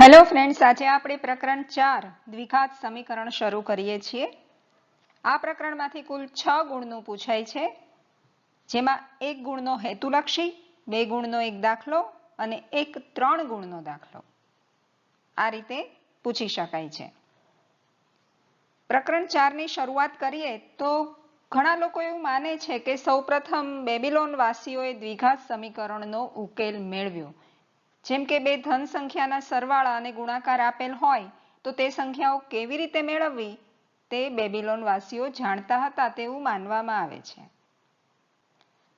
Hello friends, આજે આપણે પ્રકરણ 4 દ્વિઘાત સમીકરણ શરૂ કરીએ છીએ। આ પ્રકરણમાંથી કુલ 6 ગુણનું પૂછાય છે, જેમાં એક ગુણનો હેતુલક્ષી, 2 ગુણનો એક દાખલો અને એક 3 ગુણનો દાખલો આ રીતે પૂછી શકાય છે। પ્રકરણ 4 ની શરૂઆત કરીએ તો ઘણા લોકો એવું માને છે કે સૌપ્રથમ બેબીલોન વાસીઓએ દ્વિઘાત સમીકરણનો ઉકેલ મેળવ્યો। જેમ કે બે ધન સંખ્યાના સરવાળા અને ગુણાકાર આપેલ હોય તો તે સંખ્યાઓ કેવી રીતે મેળવવી તે બેબીલોન વાસીઓ જાણતા હતા તેવું માનવામાં આવે છે।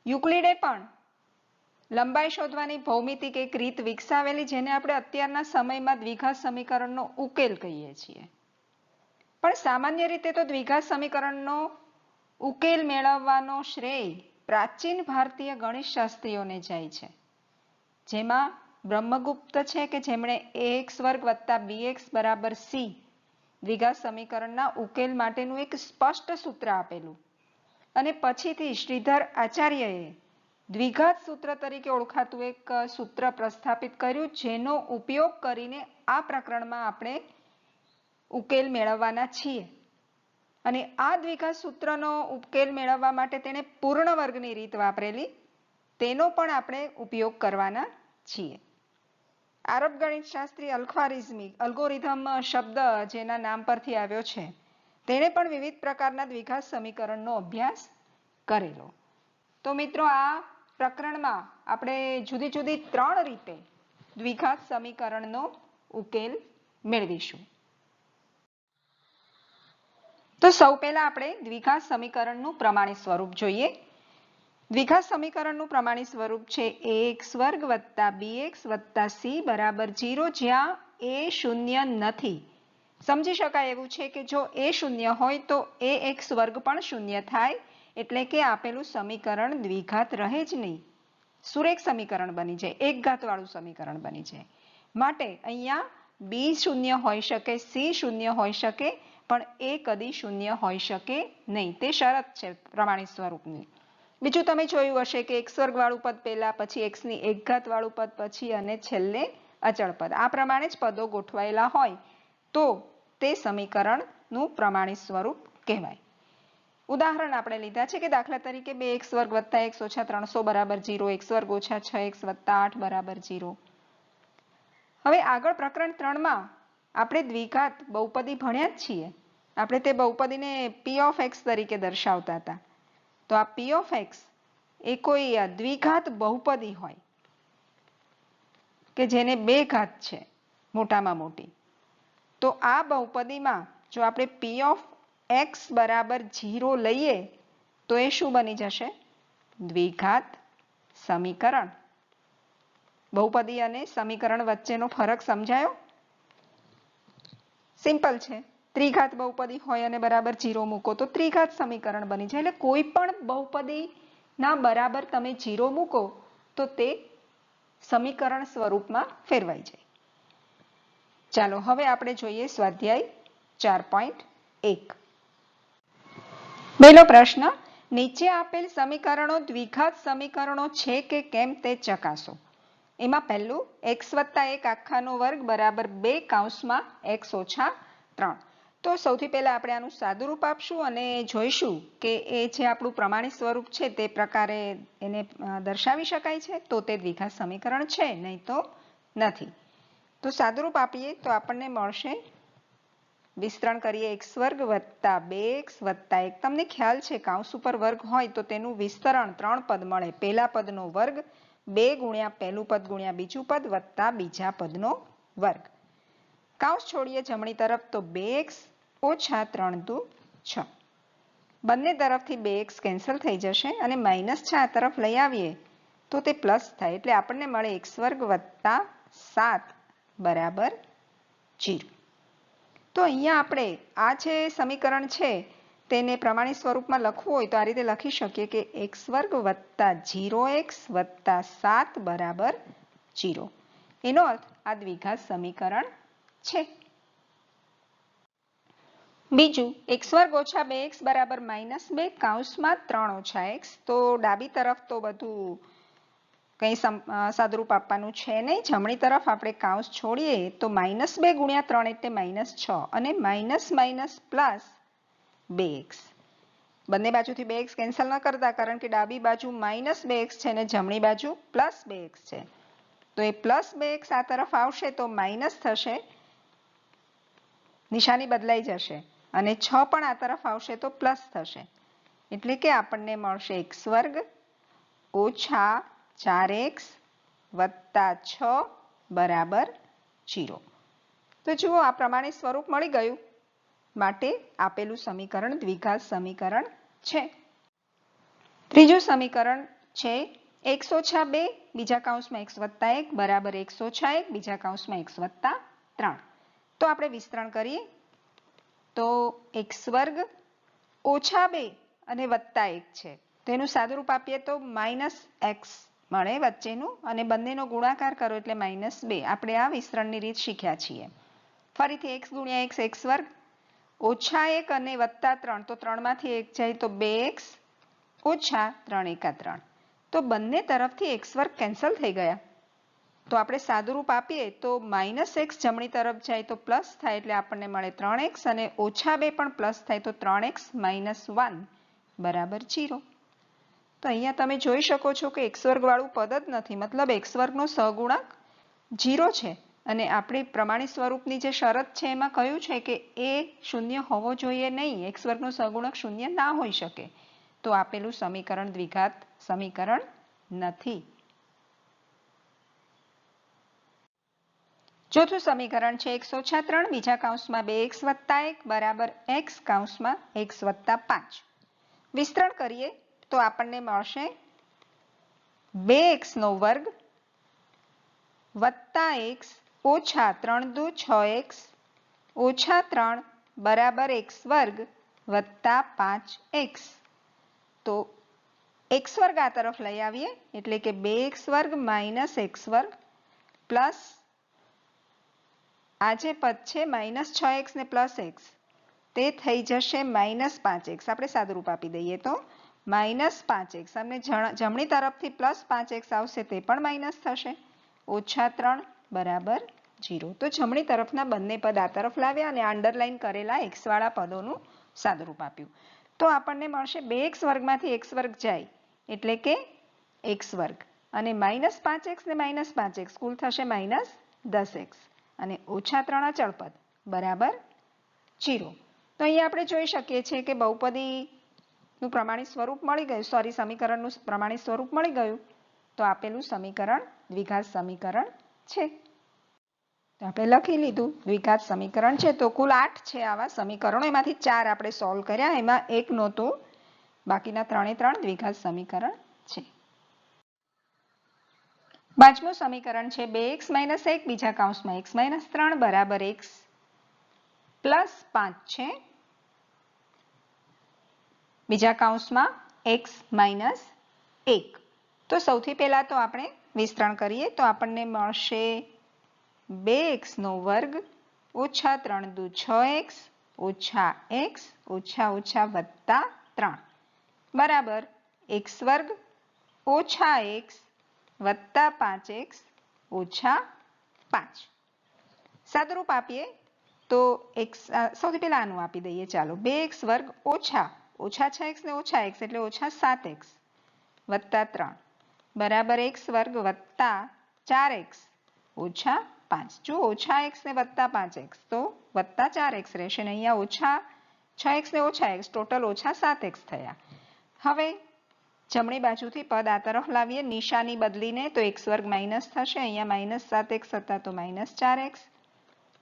યુક્લિડે પણ લંબાઈ શોધવાની ભૌમિતિક એક રીત વિકસાવેલી, જેને આપણે અત્યારના સમયમાં દ્વિઘાત સમીકરણનો ઉકેલ કહીએ છીએ। પણ સામાન્ય રીતે તો દ્વિઘાત સમીકરણનો ઉકેલ મેળવવાનો શ્રેય પ્રાચીન ભારતીય ગણિતશાસ્ત્રીઓને જાય છે, જેમાં બ્રહ્મગુપ્ત છે કે જેમણે ax વર્ગ વત્તા bx બરાબર c દ્વિઘાત સમીકરણના ઉકેલ માટેનું એક સ્પષ્ટ સૂત્ર આપેલું, અને પછીથી શ્રીધર આચાર્યએ દ્વિઘાત સૂત્ર તરીકે ઓળખાતું એક સૂત્ર પ્રસ્થાપિત કર્યું, જેનો ઉપયોગ કરીને આ પ્રકરણમાં આપણે ઉકેલ મેળવવાના છીએ। અને આ દ્વિઘાત સૂત્રનો ઉકેલ મેળવવા માટે તેણે પૂર્ણ વર્ગની રીત વાપરેલી, તેનો પણ આપણે ઉપયોગ કરવાના છીએ। આરબ ગણિતશાસ્ત્રી અલ-ખ્વારિઝમી અલ્ગોરિધમ શબ્દ જેના નામ પરથી આવ્યો છે, તેણે પણ વિવિધ પ્રકારના દ્વિઘાત સમીકરણનો અભ્યાસ કરેલો। તો મિત્રો, આ પ્રકરણમાં આપણે જુદી જુદી 3 રીતે દ્વિઘાત સમીકરણનો ઉકેલ મેળવીશું। તો સૌ પહેલા આપણે દ્વિઘાત સમીકરણનું પ્રમાણિત સ્વરૂપ જોઈએ। દ્વિઘાત સમીકરણનું પ્રમાણિત સ્વરૂપ છે ax વર્ગ વત્તા bx વત્તા c બરાબર 0, જ્યાં a શૂન્ય નથી। સમજી શકાય એવું છે કે જો a શૂન્ય હોય તો ax વર્ગ પણ શૂન્ય થાય, એટલે કે આપેલું સમીકરણ દ્વિઘાત રહે જ નહીં, સુરેખ સમીકરણ બની જાય, એક ઘાત વાળું સમીકરણ બની જાય। માટે અહીંયા b શૂન્ય હોઈ શકે, c શૂન્ય હોઈ શકે, પણ a કદી શૂન્ય હોઈ શકે નહીં, તે શરત છે પ્રમાણિત સ્વરૂપની। બીજું તમે જોયું હશે કે x વર્ગ વાળું પદ પહેલા, પછી x ની એક ઘાત વાળું પદ પછી અને છેલ્લે અચળ પદ, આ પ્રમાણે જ પદો ગોઠવાયેલા હોય તો તે સમીકરણનું પ્રમાણિત સ્વરૂપ કહેવાય। ઉદાહરણ આપણે લીધા છે કે દાખલા તરીકે 2x વર્ગ વત્તા x ઓછા 300 બરાબર 0, x વર્ગ ઓછા 6x વત્તા 8 બરાબર 0। હવે આગળ પ્રકરણ 3માં આપણે દ્વિઘાત બહુપદી ભણ્યા જ છીએ। આપણે તે બહુપદીને p of x તરીકે દર્શાવતા હતા। તો આ p of x એ કોઈ દ્વિઘાત બહુપદી હોય કે જેને 2 ઘાત છે મોટામાં મોટી, તો આ બહુપદીમાં જો આપણે p of x બરાબર 0 લઈએ તો એ શું બની જશે? દ્વિઘાત સમીકરણ। બહુપદી અને સમીકરણ વચ્ચેનો ફરક સમજાયો? સિમ્પલ છે। ત્રિઘાત બહુપદી હોય અને બરાબર 0 મૂકો તો ત્રિઘાત સમીકરણ બની જાય। એટલે કોઈ પણ બહુપદીના બરાબર તમે 0 મૂકો તો તે સમીકરણ સ્વરૂપમાં ફેરવાઈ જાય। ચાલો હવે આપણે જોઈએ સ્વાધ્યાય 4.1। પહેલો પ્રશ્ન, નીચે આપેલ સમીકરણો દ્વિઘાત સમીકરણો છે કે કેમ તે ચકાસો। એમાં પહેલું x વત્તા 1 આખાનો વર્ગ બરાબર 2 કૌંસમાં x ઓછા 3। તો સૌથી પહેલા આપણે આનું સાદુરૂપ આપશું અને જોઈશું કે એ જે આપણું પ્રમાણિત સ્વરૂપ છે તે પ્રકારે એને દર્શાવી શકાય છે તો તે દ્વિઘાત સમીકરણ છે, નહીં તો નથી। તો સાદુરૂપ આપીએ તો આપણને મળશે, વિસ્તરણ કરીએ x વર્ગ વત્તા 2x વત્તા 1। તમને ખ્યાલ છે કૌંસ ઉપર વર્ગ હોય તો તેનું વિસ્તરણ 3 પદ મળે, પહેલા પદનો વર્ગ 2 ગુણ્યા પહેલું પદ ગુણ્યા બીજું પદ વત્તા બીજા પદનો વર્ગ। કૌંસ છોડીએ જમણી તરફ તો 2x ઓછા 3 દુ 6, બંને તરફથી 2x કેન્સલ થઈ જશે અને માઇનસ છે આ તરફ લઈ આવીએ તો તે પ્લસ થાય, એટલે આપણને મળે x વર્ગ વત્તા 7 બરાબર 0। તો અહીંયા આપણે આ જે સમીકરણ છે તેને પ્રમાણિત સ્વરૂપમાં લખવું હોય તો આ રીતે લખી શકીએ કે x વર્ગ વત્તા 0x વત્તા 7 બરાબર 0। એનો અર્થ આ દ્વિઘાત સમીકરણ છે। બીજું x વર્ગ ઓછા 2x બરાબર -2 કૌંસમાં 3 ઓછા x। તો ડાબી તરફ તો બધું કંઈ સાદુરૂપ આપવાનું છે નહીં. જમણી તરફ આપણે કાઉન્સ છોડીએ તો -2 ગુણ્યા 3 એટલે -6 અને માઇનસ માઇનસ પ્લસ 2x. બંને બાજુથી 2x કેન્સલ ન કરતા, કારણ કે ડાબી બાજુ -2x છે અને જમણી બાજુ +2x છે. તો એ +2x આ તરફ આવશે તો માઇનસ થશે, નિશાની બદલાઈ જશે, અને 6 પણ આ તરફ આવશે તો પ્લસ થશે. એટલે કે આપણને મળશે x² ઓછા 4x વત્તા 6 બરાબર 0. તો જુઓ, આ પ્રમાણે સ્વરૂપ મળી ગયું, માટે આપેલું સમીકરણ દ્વિઘાત સમીકરણ છે. ત્રીજું સમીકરણ છે x - 2 બીજા કૌંસમાં x વત્તા 1 બરાબર x - 1 બીજા કૌંસમાં x વત્તા 3. તો આપણે વિસ્તરણ કરીએ તો x² ઓછા 2 અને વત્તા 1 છે. તેનું સાદુરૂપ આપીએ તો -x મળે વચ્ચેનું, અને બંનેનો ગુણાકાર કરો એટલે -2. આપણે આ વિસ્તરણની રીત શીખ્યા છીએ. ફરીથી x ગુણ્યા x x² ઓછા 1 અને વત્તા 3, તો 3 માંથી 1 જાય તો 2x ઓછા 3 × 3. તો બંને તરફથી x² કેન્સલ થઈ ગયા. તો આપણે સાદુરૂપ આપીએ તો -x જમણી તરફ જાય તો પ્લસ થાય, એટલે આપણને મળે 3x, અને ઓછા 2 પણ પ્લસ થાય તો 3x - 1 બરાબર 0. તો અહીંયા તમે જોઈ શકો છો કે x² વાળું પદ જ નથી, મતલબ x² નો સહગુણક 0 છે. અને આપણી પ્રમાણિત સ્વરૂપની જે શરત છે એમાં કહ્યું છે કે એ શૂન્ય હોવો જોઈએ નહીં, x² નો સહગુણક શૂન્ય ના હોઈ શકે. તો આપેલું સમીકરણ દ્વિઘાત સમીકરણ નથી. ચોથું સમીકરણ છે x - 3 બીજા કૌંસમાં 2x વત્તા 1 બરાબર x કૌંસમાં x વત્તા 5. વિસ્તરણ કરીએ તો આપણને મળશે 2x² વત્તા x ઓછા 3 દુ 6x ઓછા 3 બરાબર x² વત્તા 5x. તો x² આ તરફ લઈ આવીએ એટલે કે 2x² માઇનસ x² પ્લસ આ જે પદ છે -6x ને +x તે થઈ જશે -5x. આપણે સાદુરૂપ આપી દઈએ તો -5x, અને જમણી તરફથી +5x આવશે તે પણ માઇનસ થશે, ઓછા 3 બરાબર 0. તો જમણી તરફના બંને પદ આ તરફ લાવ્યા અને અંડરલાઈન કરેલા x વાળા પદોનું સાદુરૂપ આપ્યું. તો આપણને મળશે 2x² માંથી x² જાય એટલે કે x², અને -5x ને -5x કુલ થશે -10x, અને ઓછા 3 અચળ પદ બરાબર 0. તો અહીંયા આપણે જોઈ શકીએ છીએ કે બહુપદીનું પ્રમાણિત સ્વરૂપ મળી ગયું, સમીકરણનું પ્રમાણિત સ્વરૂપ મળી ગયું. તો આપેલું સમીકરણ દ્વિઘાત સમીકરણ છે. તો આપણે લખી લીધું દ્વિઘાત સમીકરણ છે. તો કુલ 8 છે આવા સમીકરણો, એમાંથી 4 આપણે સોલ્વ કર્યા, એમાં એક નહોતું, બાકીના 3 દ્વિઘાત સમીકરણ છે. પાંચમું સમીકરણ છે 2x - 1 બીજા કૌંસમાં x - 3 બરાબર x + 5 છે બીજા કૌંસમાં x - 1. તો સૌથી પહેલા તો આપણે વિસ્તરણ કરીએ તો આપણને મળશે 2x² ઓછા 3 દુ 6x ઓછા x ઓછા ઓછા વત્તા 3 બરાબર x² ઓછા x વત્તા 5x ઓછા 5. સાદુરૂપ આપીએ તો સૌથી પહેલા આનું આપી દઈએ, ચાલો. 2x² ઓછા 6x ને ઓછા x એટલે ઓછા 7x વત્તા 3 બરાબર x² વત્તા 4x ઓછા 5. જો ઓછા x ને વત્તા 5x તો વત્તા 4x રહેશે, ને અહીંયા ઓછા 6x ને ઓછા x ટોટલ ઓછા 7x થયા. હવે જમણી બાજુથી પદ આ તરફ લાવીએ નિશાની બદલીને, તો x² માઇનસ થશે, અહીંયા -7x હતા તો -4x,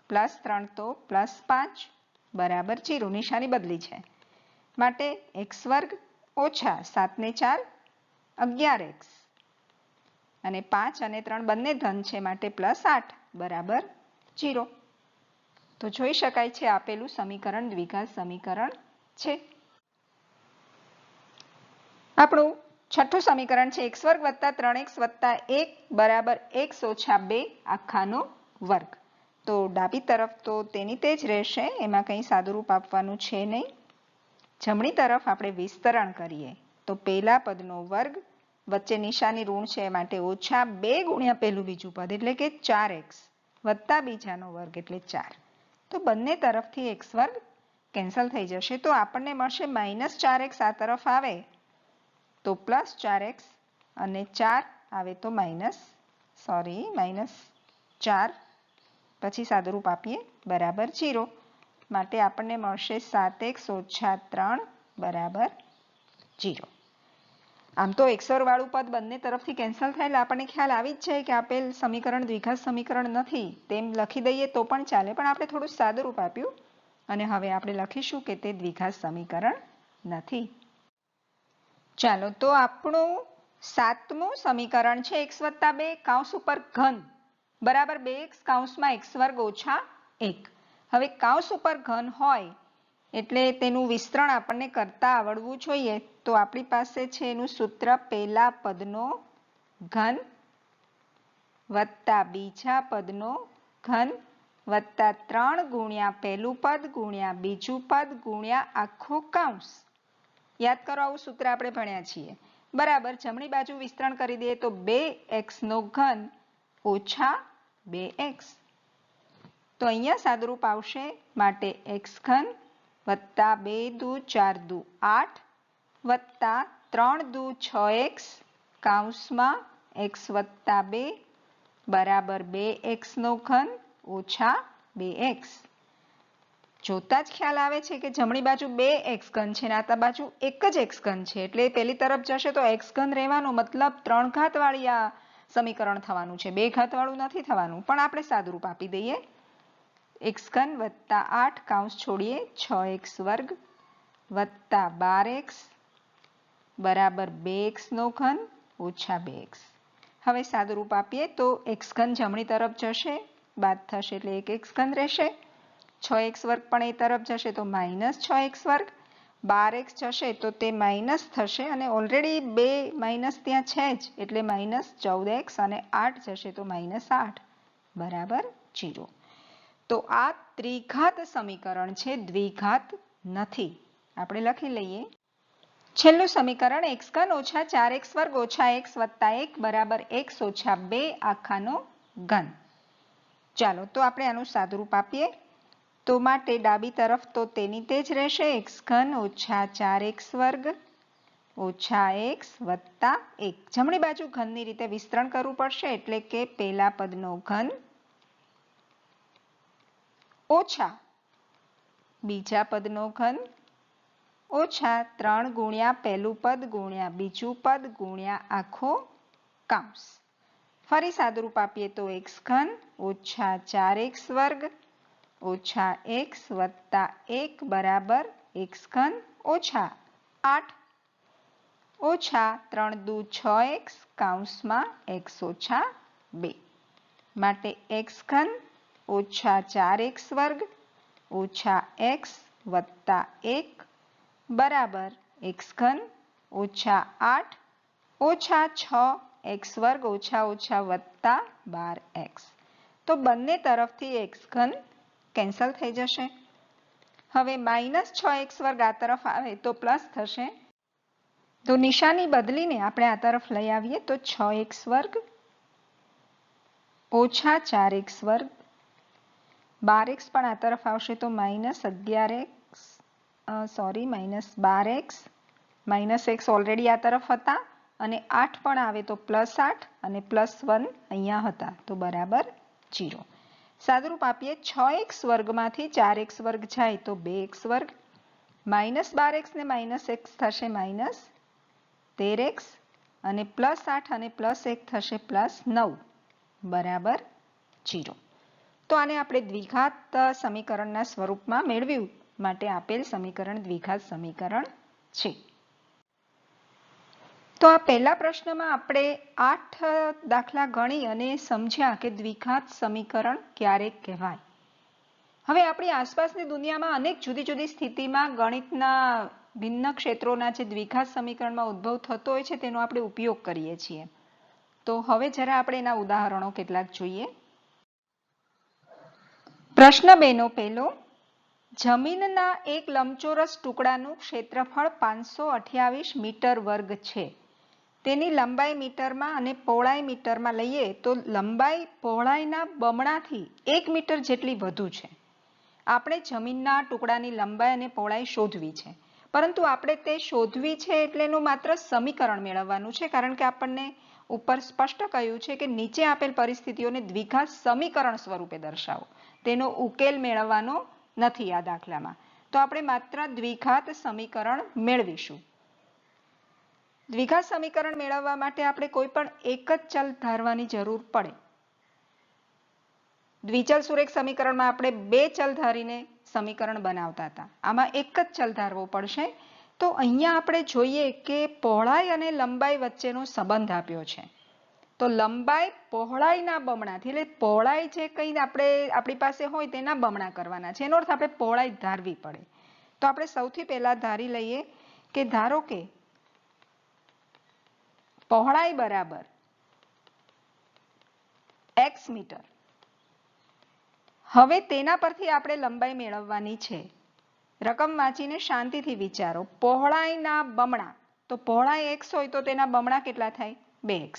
+3 તો +5 બરાબર 0. નિશાની બદલી છે, માટે x² ઓછા 7 ને 4 11x, અને 5 અને 3 બંને ધન છે માટે +8 બરાબર 0. તો જોઈ શકાય છે આપેલું સમીકરણ દ્વિઘાત સમીકરણ છે. આપણું છઠ્ઠું સમીકરણ છે x² વત્તા 3x વત્તા 1 બરાબર x ઓછા 2 આખાનો વર્ગ. તો ડાબી તરફ તો તેની તે જ રહેશે, એમાં કંઈ સાદુરૂપ આપવાનું છે નહીં. જમણી તરફ આપણે વિસ્તરણ કરીએ તો પહેલા પદનો વર્ગ વચ્ચે નિશાની ઋણ છે માટે ઓછા 2 ગુણ્યા પહેલું બીજું પદ એટલે કે 4x વત્તા બીજાનો વર્ગ એટલે 4. તો બંને તરફથી x વર્ગ કેન્સલ થઈ જશે તો આપણને મળશે -4x આ તરફ આવે તો +4x અને 4 આવે તો -4 પછી સાદુરૂપ આપીએ બરાબર 0 માટે આપણને મળશે 7x - 3 બરાબર 0. આમ તો XOR વાળું પદ બંને તરફથી કેન્સલ થાય એટલે આપણને ખ્યાલ આવી જ જાય કે આપેલ સમીકરણ દ્વિઘાત સમીકરણ નથી તેમ લખી દઈએ તો પણ ચાલે, પણ આપણે થોડું સાદુરૂપ આપ્યું અને હવે આપણે લખીશું કે તે દ્વિઘાત સમીકરણ નથી. ચાલો તો આપણું 7મું સમીકરણ છે x + 2 કૌંસ ઉપર ઘન બરાબર 2x કૌંસમાં x વર્ગ ઓછા 1. હવે કૌંસ ઉપર ઘન હોય એટલે તેનું વિસ્તરણ આપણને કરતા આવડવું જોઈએ તો આપણી પાસે છે એનું સૂત્ર પહેલા પદનો ઘન વત્તા બીજા પદનો ઘન વત્તા 3 ગુણ્યા પહેલું પદ ગુણ્યા બીજું પદ ગુણ્યા આખું કૌંસ. યાદ કરો આવું સૂત્ર આપણે ભણ્યા છીએ બરાબર. જમણી બાજુ વિસ્તરણ કરી દઈએ તો 2x નો ઘન ઓછા 2x. તો અહીંયા સાદુરૂપ આવશે માટે x ઘન વત્તા 2 દુ 4 દુ 8 વત્તા 3 દુ 6x કૌંસમાં x વત્તા 2 બરાબર 2x નો ઘન ઓછા 2x. જોતા જ ખ્યાલ આવે છે કે જમણી બાજુ 2x ઘન છે અને આ બાજુ એક જ x ઘન છે એટલે પેલી તરફ જશે તો x ઘન રહેવાનો મતલબ 3 ઘાત વાળી આ સમીકરણ થવાનું છે, 2 ઘાત વાળું નથી થવાનું. પણ આપણે સાદુરૂપ આપી દઈએ x ઘન વત્તા 8 કૌંસ છોડીએ 6x વર્ગ વત્તા 12x બરાબર 2x નો ઘન ઓછા 2x. હવે સાદુરૂપ આપીએ તો x ઘન જમણી તરફ જશે બાદ થશે એટલે એક x ઘન રહેશે. 6x વર્ગ પણ એ તરફ જશે તો -6x વર્ગ. 12x જશે તો તે માઇનસ થશે અને ઓલરેડી 2 માઇનસ ત્યાં છે જ એટલે -14x અને 8 જશે તો -8 બરાબર 0. તો આ ત્રિઘાત સમીકરણ છે, દ્વિઘાત નથી. આપણે લખી લઈએ છેલ્લું સમીકરણ x ઘન ઓછા 4x વર્ગ ઓછા x વત્તા 1 બરાબર x ઓછા 2 આખાનો ઘન. ચાલો તો આપણે આનું સાદુરૂપ આપીએ તો માટે ડાબી તરફ તો તેની તે જ રહેશે x ઘન ઓછા 4x વર્ગ ઓછા x વત્તા 1. જમણી બાજુ ઘનની રીતે વિસ્તરણ કરવું પડશે એટલે કે પહેલા પદનો ઘન ઓછા બીજા પદનો ઘન ઓછા 3 ગુણ્યા પહેલું પદ ગુણ્યા બીજું પદ ગુણ્યા આખો કૌંસ. ફરી સાદુરૂપ આપીએ તો x ઘન ઓછા 4x વર્ગ ઓછા x વત્તા 1 બરાબર x ઘન ઓછા 8 ઓછા 3 દુ 6x કૌંસમાં x ઓછા 2 માટે x ઘન ઓછા 4x વર્ગ ઓછા x વત્તા 1 બરાબર x ઘન ઓછા 8 ઓછા 6x વર્ગ ઓછા ઓછા વત્તા 12x. તો બંને તરફથી x ઘન કેન્સલ થઈ જશે. હવે -6x વર્ગ આ તરફ આવે તો પ્લસ થશે તો નિશાની બદલીને આપણે આ તરફ લઈ આવીએ તો 6x વર્ગ ઓછા 4x વર્ગ 12x પણ આ તરફ આવશે તો -12x -x ઓલરેડી આ તરફ હતા અને 8 પણ આવે તો +8 અને +1 અહીંયા હતા તો બરાબર 0. સાદુરૂપ આપીએ 6x વર્ગમાંથી 4x વર્ગ જાય તો 2x વર્ગ -12x ને -x થશે -13x અને +8 અને +1 થશે +9 બરાબર 0. તો આને આપણે દ્વિઘાત સમીકરણના સ્વરૂપમાં મેળવ્યું માટે આપેલ સમીકરણ દ્વિઘાત સમીકરણ છે. તો આ પહેલા પ્રશ્નમાં આપણે 8 દાખલા ગણી અને સમજ્યા કે દ્વિઘાત સમીકરણ ક્યારે કહેવાય. હવે આપણી આસપાસની દુનિયામાં અનેક જુદી જુદી સ્થિતિમાં ગણિતના ભિન્ન ક્ષેત્રોના જે દ્વિઘાત સમીકરણમાં ઉદ્ભવ થતો હોય છે તેનો આપણે ઉપયોગ કરીએ છીએ. તો હવે જરા આપણે એના ઉદાહરણો કેટલાક જોઈએ. પ્રશ્ન 2 નો પહેલો, જમીનના એક લંબચોરસ ટુકડાનું ક્ષેત્રફળ 528 મીટર વર્ગ છે તેની લંબાઈ મીટરમાં અને પહોળાઈ મીટરમાં લઈએ તો લંબાઈ પહોળાઈના બમણાથી 1 મીટર જેટલી વધુ છે. આપણે જમીનના ટુકડાની લંબાઈ અને પહોળાઈ શોધવી છે, પરંતુ આપણે તે શોધવી છે એટલે એનું માત્ર સમીકરણ મેળવવાનું છે, કારણ કે આપણને ઉપર સ્પષ્ટ કહ્યું છે કે નીચે આપેલ પરિસ્થિતિઓને દ્વિઘાત સમીકરણ સ્વરૂપે દર્શાવો. તેનો ઉકેલ મેળવવાનો નથી આ દાખલામાં. તો આપણે માત્ર દ્વિઘાત સમીકરણ મેળવીશું. દ્વિઘાત સમીકરણ મેળવવા માટે આપણે કોઈ પણ એક જ ચલ ધારવાની જરૂર પડે. દ્વિચલ સુરેખ સમીકરણમાં આપણે 2 ચલ ધારીને સમીકરણ બનાવતા હતા. આમાં એક જ ચલ ધારવો પડશે. તો અહીંયા આપણે જોઈએ કે પહોળાઈ અને લંબાઈ વચ્ચેનો સંબંધ આપ્યો છે. તો લંબાઈ પહોળાઈના બમણાથી, એટલે પહોળાઈ જે કંઈ આપણી પાસે હોય તેના બમણા કરવાના છે. એનો અર્થ આપણે પહોળાઈ ધારવી પડે. તો આપણે સૌથી પહેલા ધારી લઈએ કે ધારો કે પહોળાઈ બરાબર x મીટર. હવે તેના પરથી આપણે લંબાઈ મેળવવાની છે. રકમ વાંચીને શાંતિથી વિચારો. પહોળાઈના બમણા, તો પહોળાઈ x હોય તો તેના બમણા કેટલા થાય? 2x.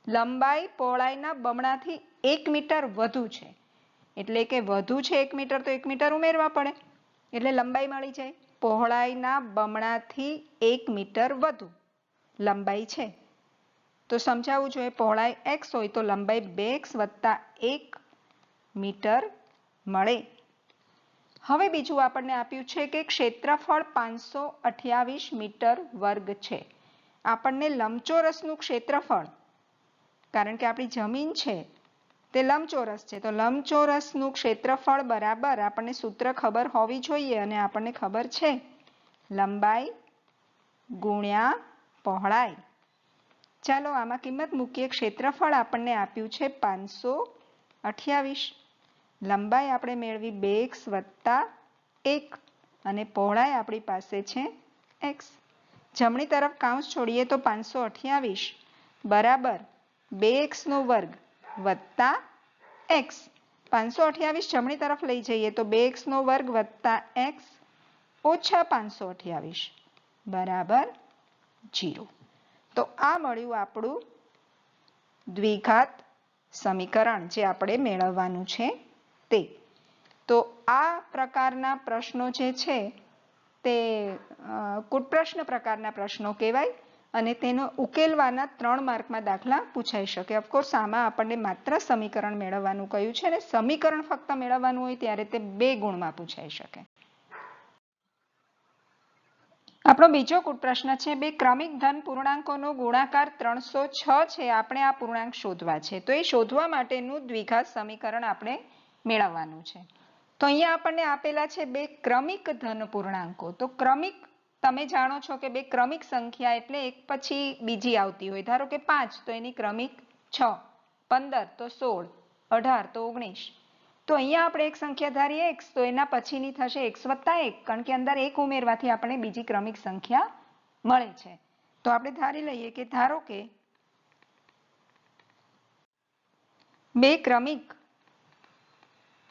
લંબાઈ પહોળાઈના બમણાથી 1 મીટર વધુ છે, એટલે કે વધુ છે 1 મીટર તો 1 મીટર ઉમેરવા પડે, એટલે લંબાઈ મળી જાય. પહોળાઈના બમણાથી 1 મીટર વધુ લંબાઈ છે. તો સમજાવવું જોઈએ, પહોળાઈ x હોય તો લંબાઈ 2x વત્તા 1 મીટર મળે. હવે બીજું આપણને આપ્યું છે કે ક્ષેત્રફળ 528 મીટર વર્ગ છે. આપણને લંબચોરસનું ક્ષેત્રફળ, કારણ કે આપણી જમીન છે તે લંબચોરસ છે, તો લંબચોરસનું ક્ષેત્રફળ બરાબર આપણને સૂત્ર ખબર હોવી જોઈએ, અને આપણને ખબર છે લંબાઈ ગુણ્યા પહોળાઈ. ચાલો આમાં કિંમત મૂકીએ. ક્ષેત્રફળ આપણને આપ્યું છે 528. લંબાઈ આપણે મેળવી 2x વત્તા 1 અને પહોળાઈ આપણી પાસે છે x. જમણી તરફ કાઉન્સ છોડીએ તો 528 બરાબર 2x નો વર્ગ વત્તા x. 528 જમણી તરફ લઈ જઈએ તો 2x નો વર્ગ વત્તા x ઓછા 528 બરાબર 0. તો આ મળ્યું આપણું દ્વિઘાત સમીકરણ જે આપણે મેળવવાનું છે તે. તો આ પ્રકારના પ્રશ્નો જે છે તે કૂટપ્રશ્ન પ્રકારના પ્રશ્નો કહેવાય, અને તેનો ઉકેલવાના 3 માર્કમાં દાખલા પૂછાઈ શકે. ઓફકોર્સ આમાં આપણને માત્ર સમીકરણ મેળવવાનું કહ્યું છે, અને સમીકરણ ફક્ત મેળવવાનું હોય ત્યારે તે 2 ગુણમાં પૂછાઈ શકે. આપણો બીજો કૂટપ્રશ્ન છે, 2 ક્રમિક ધન પૂર્ણાંકોનો ગુણાકાર 306 છે. આપણે આ પૂર્ણાંક શોધવા છે. તો એ શોધવા માટેનું દ્વિઘાત સમીકરણ આપણે મેળવવાનું છે. તો અહીંયા આપણને આપેલા છે 2 ક્રમિક ધન પૂર્ણાંકો. તો ક્રમિક, તમે જાણો છો કે 2 ક્રમિક સંખ્યા એટલે એક પછી બીજી આવતી હોય. ધારો કે 5 તો એની ક્રમિક 6, 15 તો 16, 18 તો 19. તો અહીંયા આપણે એક સંખ્યા ધારીએ x, તો એના પછીની થશે x વત્તા 1, કારણ કે અંદર 1 ઉમેરવાથી આપણે બીજી ક્રમિક સંખ્યા મળે છે. તો આપણે ધારી લઈએ કે ધારો કે 2 ક્રમિક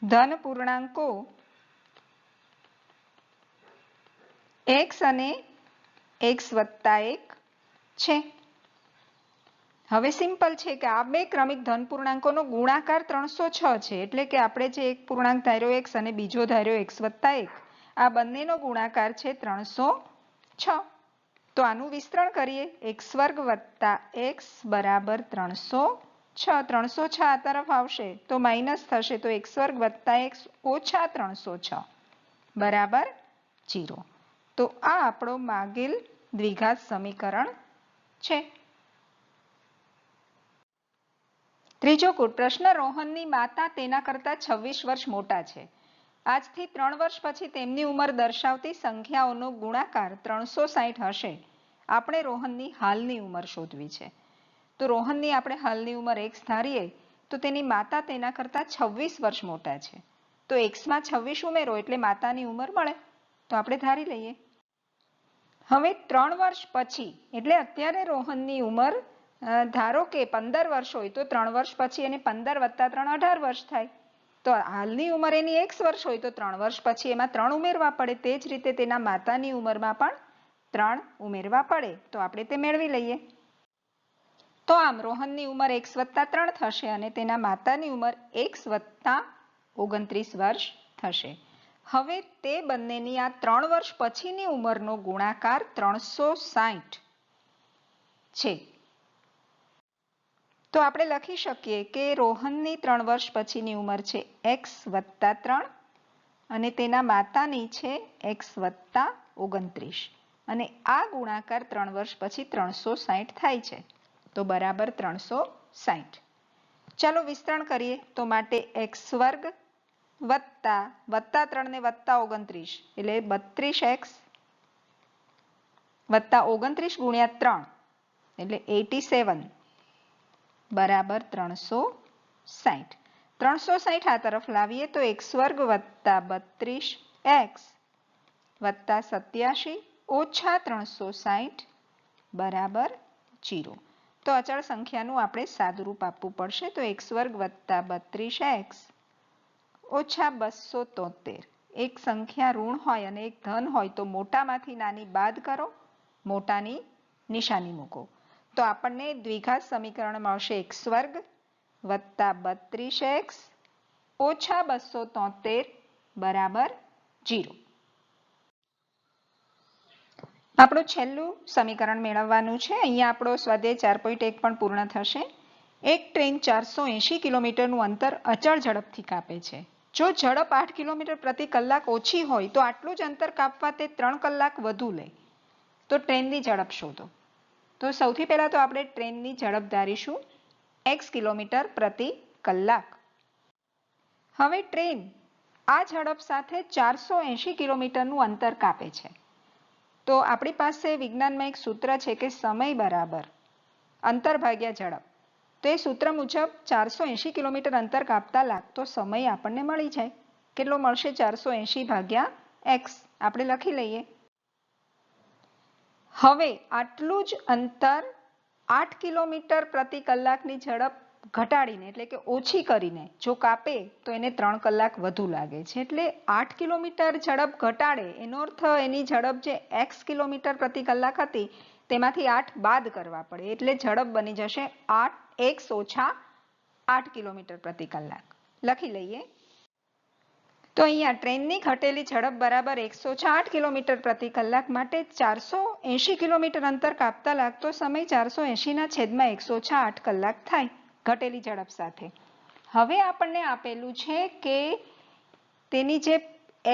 ધન પૂર્ણાંકો x અને x વત્તા 1 છે. હવે સિમ્પલ છે કે આ 2 ક્રમિક ધન પૂર્ણાંકોનો ગુણાકાર 306 છે, એટલે કે આપણે જે એક પૂર્ણાંક ધાર્યો x અને બીજો ધાર્યો x વત્તા 1, આ બંનેનો ગુણાકાર છે 306. તો આનું વિસ્તરણ કરીએ, x વર્ગ વત્તા x બરાબર 306. 306 આ તરફ આવશે તો માઇનસ થશે, તો x વર્ગ વત્તા x ઓછા 306 બરાબર 0. તો આ આપણો માગેલ દ્વિઘાત સમીકરણ છે. ત્રીજો કૂટપ્રશ્ન, રોહનની માતા તેના કરતા 26 વર્ષ મોટા છે. આજથી 3 વર્ષ પછી તેમની ઉંમર દર્શાવતી સંખ્યાઓનો ગુણાકાર 360 હશે. આપણે રોહનની હાલની ઉંમર શોધવી છે. તો રોહનની આપણે હાલની ઉંમર x ધારીએ તો તેની માતા તેના કરતા 26 વર્ષ મોટા છે. તો x માં 26 ઉમેરો એટલે માતાની ઉંમર મળે. તો આપણે ધારી લઈએ. હવે 3 વર્ષ પછી, એટલે અત્યારે રોહનની ઉંમર ધારો કે 15 વર્ષ હોય તો 3 વર્ષ પછી એને 15 વત્તા 3 18 વર્ષ થાય. તો હાલની ઉંમર એની x વર્ષ હોય તો 3 વર્ષ પછી એમાં 3 ઉમેરવા પડે. તે જ રીતે તેના માતાની ઉંમરમાં પણ 3 ઉમેરવા પડે. તો આપણે તે મેળવી લઈએ. તો આમ રોહનની ઉંમર x+3 થશે અને તેના માતાની ઉંમર x+29 વર્ષ થશે. હવે તે બંનેની આ 3 વર્ષ પછીની ઉંમરનો ગુણાકાર 360 છે. તો આપણે લખી શકીએ કે રોહનની 3 વર્ષ પછીની ઉંમર છે x+3 અને તેના માતાની છે x+29 અને આ ગુણાકાર 3 વર્ષ પછી 360 થાય છે. તો બરાબર 360. ચાલો વિસ્તરણ કરીએ. તો માટે x² વત્તા 3 ને વત્તા 29 એટલે 32x વત્તા 29 ગુણ્યા 3 એટલે 87 બરાબર 360. 360 આ તરફ લાવીએ તો x² વત્તા 32x વત્તા 87 ઓછા 360 બરાબર 0. તો અચળ સંખ્યાનું આપણે સાદુરૂપ આપવું પડશે. તો x² વત્તા 32x ઓછા 273. એક સંખ્યા ઋણ હોય અને એક ધન હોય તો મોટામાંથી નાની બાદ કરો, મોટાની નિશાની મૂકો. તો આપણને દ્વિઘાત સમીકરણ મળશે x² વત્તા 32x ઓછા 273 બરાબર 0. આપણું છેલ્લું સમીકરણ મેળવવાનું છે. અહીંયા આપણો સ્વાધ્યાય 4.1 પણ પૂર્ણ થશે. એક ટ્રેન 480 કિલોમીટરનું અંતર અચળ ઝડપથી કાપે છે. જો ઝડપ 8 કિલોમીટર પ્રતિ કલાક ઓછી હોય તો આટલું જ અંતર કાપવા તે 3 કલાક વધુ લે. તો ટ્રેનની ઝડપ શોધો. તો સૌથી પહેલા તો આપણે ટ્રેનની ઝડપ ધારીશું x કિલોમીટર પ્રતિ કલાક. હવે ટ્રેન આ ઝડપ સાથે 480 કિલોમીટરનું અંતર કાપે છે. તો આપણી પાસે વિજ્ઞાનમાં એક સૂત્ર છે કે સમય બરાબર અંતર ભાગ્યા ઝડપ. તો એ સૂત્ર મુજબ 480 કિલોમીટર અંતર કાપતા લાગતો સમય આપણને મળી જાય. કેટલો મળશે? 480 ભાગ્યા x. આપણે લખી લઈએ. હવે આટલું જ અંતર 8 કિલોમીટર પ્રતિ કલાકની ઝડપ ઘટાડીને એટલે કે ઓછી કરીને જો કાપે તો એને 3 કલાક વધુ લાગે છે. એટલે 8 કિલોમીટર ઝડપ ઘટાડે એનો અર્થ એની ઝડપ જે x કિલોમીટર પ્રતિ કલાક હતી તેમાંથી 8 બાદ કરવા પડે. એટલે ઝડપ બની જશે 8x ઓછા 8 કિલોમીટર પ્રતિ કલાક. લખી લઈએ. તો અહીંયા ટ્રેનની ઘટેલી ઝડપ બરાબર 108 કિલોમીટર પ્રતિ કલાક માટે 480 કિલોમીટર અંતર કાપતા લાગતો સમય 480 છેદમાં 108 કલાક થાય ઘટેલી ઝડપ સાથે. હવે આપણને આપેલું છે કે તેની જે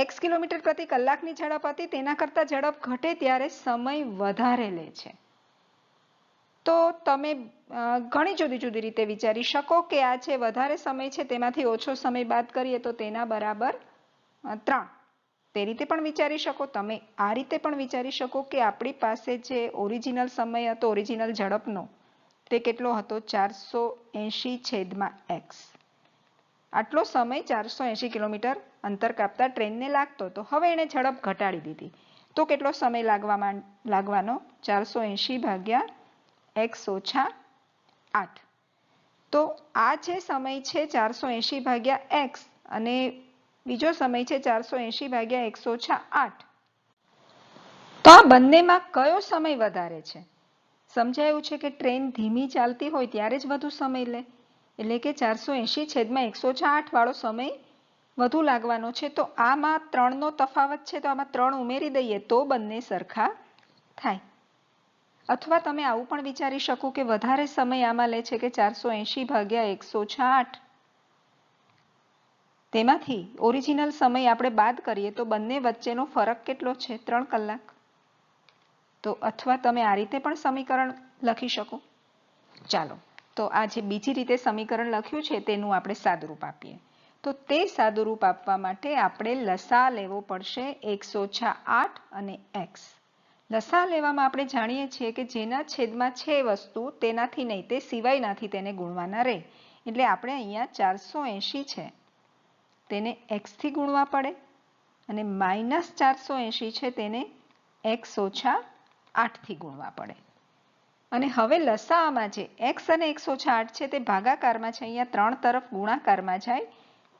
x કિલોમીટર પ્રતિ કલાકની ઝડપ હતી તેના કરતાં ઝડપ ઘટે ત્યારે સમય વધારે લે છે. તો તમે ઘણી જુદી જુદી રીતે વિચારી શકો કે આ જે વધારે સમય છે તેમાંથી ઓછો સમય બાદ કરીએ તો તેના બરાબર 3. તે રીતે પણ વિચારી શકો. તમે આ રીતે પણ વિચારી શકો કે આપણી પાસે જે ઓરિજિનલ સમય હતો ઓરિજિનલ ઝડપનો તે કેટલો હતો? 480 છેદમાં x. આટલો સમય 480 કિલોમીટર અંતર કાપતા ટ્રેનને લાગતો હતો. હવે એણે ઝડપ ઘટાડી દીધી તો કેટલો સમય લાગવાનો? 480 ભાગ્યા x ઓછા 8. તો આ જે સમય છે 480 ભાગ્યા x અને બીજો સમય છે 480 ભાગ્યા x ઓછા 8. તો આ બંનેમાં કયો સમય વધારે છે? સમજાયું છે કે ટ્રેન ધીમી ચાલતી હોય ત્યારે જ વધુ સમય લે. એટલે કે 480 છેદમાં 108 વાળો સમય વધુ લાગવાનો છે. તો આમાં 3નો તફાવત છે તો આમાં 3 ઉમેરી દઈએ તો બંને સરખા થાય. અથવા તમે આવું પણ વિચારી શકો કે વધારે સમય આમાં લે છે કે 480 ભાગ્યા 108. તેમાંથી ઓરિજિનલ સમય આપણે બાદ કરીએ તો બંને વચ્ચેનો ફરક કેટલો છે? 3 કલાક. તો અથવા તમે આ રીતે પણ સમીકરણ લખી શકો. ચાલો તો આ જે બીજી રીતે સમીકરણ લખ્યું છે તેનું આપણે સાદુરૂપ આપીએ. તો તે સાદુરૂપ આપવા માટે આપણે લસા લેવો પડશે x ઓછા 8 અને x. લસા લેવામાં આપણે જાણીએ છીએ કે જેના છેદમાં છે વસ્તુ તેનાથી નહીં તે સિવાયનાથી તેને ગુણવાના રહે. એટલે આપણે અહીંયા 480 છે તેને x થી ગુણવા પડે અને -480 છે તેને x ઓછા 8 થી ગુણવા પડે. અને હવે લસાઅમાં જે x અને x ઓછા 8 છે તે ભાગાકારમાં છે. અહીંયા 3 તરફ ગુણાકારમાં જાય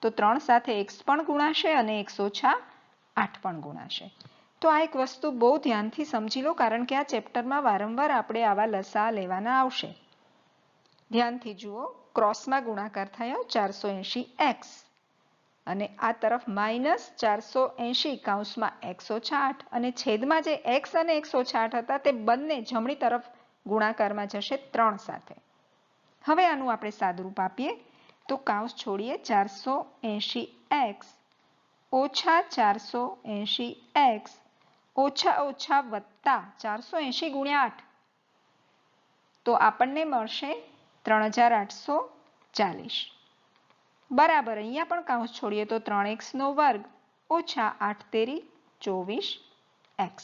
તો 3 સાથે x પણ ગુણાશે અને x ઓછા 8 પણ ગુણાશે. તો આ એક વસ્તુ બહુ ધ્યાનથી સમજી લો કારણ કે આ ચેપ્ટરમાં વારંવાર આપણે આવા લસા લેવાના આવશે. ધ્યાનથી જુઓ, ક્રોસમાં ગુણાકાર થયો 480x અને આ તરફ -480 કૌંસમાં x-8 અને છેદમાં જે x અને x-8 હતા તે બંને જમણી તરફ ગુણાકારમાં જશે 3 સાથે. હવે આનું આપણે સાદુરૂપ આપીએ તો કૌંસ છોડીએ 480x ઓછા 480x ઓછા વત્તા 480 ગુણ્યા 8 તો આપણને મળશે 3840 બરાબર. અહીંયા પણ કૌંસ છોડીએ તો 3x નો વર્ગ ઓછા 8 તેરી 24x.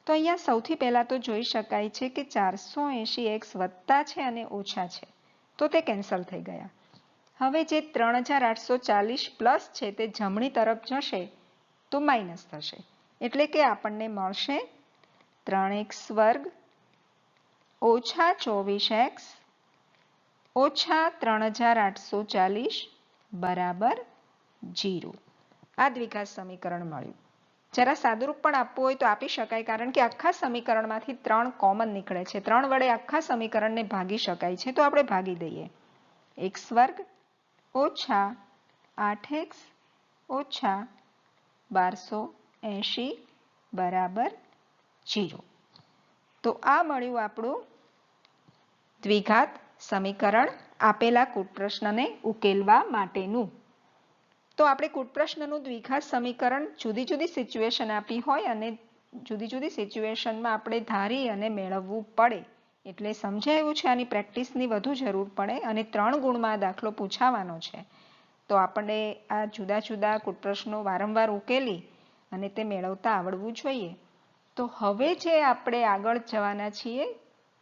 તો અહીંયા સૌથી પહેલા તો જોઈ શકાય છે કે 480x વત્તા છે અને ઓછા છે તો તે કેન્સલ થઈ ગયા. હવે જે 3840 પ્લસ છે તે જમણી તરફ જશે તો માઇનસ થશે એટલે કે આપણને મળશે 3x વર્ગ ઓછા 24x ઓછા 3840 બરાબર 0. આ દ્વિઘાત સમીકરણ મળ્યું. જરા સાદુરૂપ પણ આપવું હોય તો આપી શકાય કારણ કે આખા સમીકરણમાંથી 3 કોમન નીકળે છે. 3 વડે આખા સમીકરણને ભાગી શકાય છે તો આપણે ભાગી દઈએ. x વર્ગ ઓછા 8x ઓછા 1280 બરાબર 0. તો આ મળ્યું આપણું દ્વિઘાત સમીકરણ આપેલા કૂટપ્રશ્નને ઉકેલવા માટેનું. તો આપણે કૂટપ્રશ્નનું દ્વિઘાત સમીકરણ જુદી જુદી સિચ્યુએશન આપી હોય અને જુદી જુદી સિચ્યુએશનમાં આપણે ધારી અને મેળવવું પડે એટલે સમજાયું છે આની પ્રેક્ટિસની વધુ જરૂર પડે અને 3 ગુણમાં દાખલો પૂછાવાનો છે તો આપણે આ જુદા જુદા કૂટપ્રશ્નો વારંવાર ઉકેલી અને તે મેળવતા આવડવું જોઈએ. તો હવે જે આપણે આગળ જવાના છીએ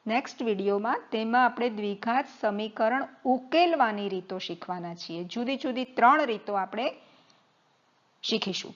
નેક્સ્ટ વિડીયોમાં તેમાં આપણે દ્વિઘાત સમીકરણ ઉકેલવાની રીતો શીખવાના છીએ. જુદી જુદી 3 રીતો આપણે શીખીશું.